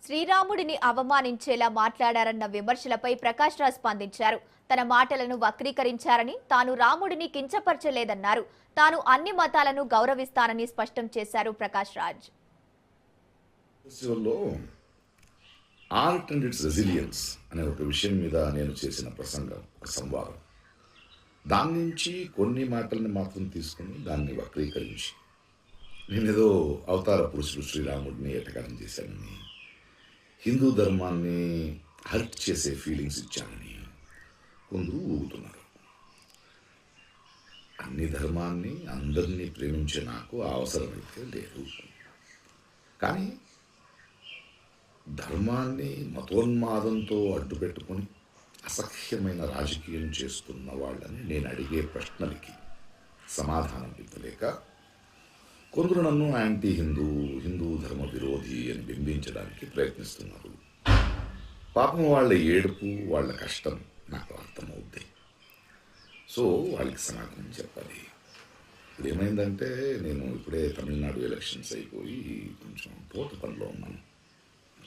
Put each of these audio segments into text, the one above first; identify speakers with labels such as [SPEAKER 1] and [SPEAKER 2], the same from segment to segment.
[SPEAKER 1] శ్రీరాముడిని అవమానించేలా మాట్లాడారన్న విమర్శలపై ప్రకాష్ రాజ్ స్పందించారు. తన మాటలను వక్రీకరించారని, తాను రాముడిని కించపరచలేదన్నారు. తాను అన్ని మతాలను గౌరవిస్తానని స్పష్టం చేశారు Prakash Raj.
[SPEAKER 2] Art and it's resilience అనే ఒక విషయం మీద నేను చేసిన ప్రసంగం, ఒక సంవాదం. దాని నుంచి కొన్ని మాటల్ని మాత్రం తీసుకుని దాన్ని వక్రీకరించి నేనేదో అవతార పురుషుడు శ్రీరాముడిని ఎటకారం చేశానని, హిందూ ధర్మాన్ని హర్ట్ చేసే ఫీలింగ్స్ ఇచ్చానని కొందరు ఊగుతున్నారు. అన్ని ధర్మాన్ని అందరినీ ప్రేమించే నాకు అవసరమైతే లేదు. కానీ ధర్మాన్ని మతోన్మాదంతో అడ్డుపెట్టుకొని అసహ్యమైన రాజకీయం చేస్తున్న వాళ్ళని నేను అడిగే ప్రశ్నలకి సమాధానం ఇవ్వలేక కొందరు నన్ను యాంటీ హిందూ, హిందూ ధర్మ విరోధి అని బింబించడానికి ప్రయత్నిస్తున్నారు. పాపం వాళ్ళ ఏడుపు, వాళ్ళ కష్టం నాకు అర్థమవుద్ది. సో వాళ్ళకి సమాధానం చెప్పాలి. ఇప్పుడు ఏమైందంటే, నేను ఇప్పుడే తమిళనాడు ఎలక్షన్స్ అయిపోయి కొంచెం తోట పనిలో ఉన్నాను.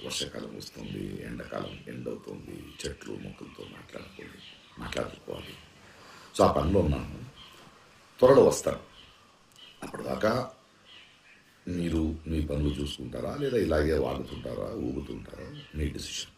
[SPEAKER 2] వర్షాకాలం వస్తుంది, ఎండాకాలం ఎండవుతుంది, చెట్లు మొక్కలతో మాట్లాడుకోవాలి. సో ఆ పనిలో ఉన్నాను. త్వరలో వస్తాను. అప్పటిదాకా మీరు మీ పనులు చూసుకుంటారా, లేదా ఇలాగే వాడుతుంటారా, ఊగుతుంటారా, మీ డిసిషన్.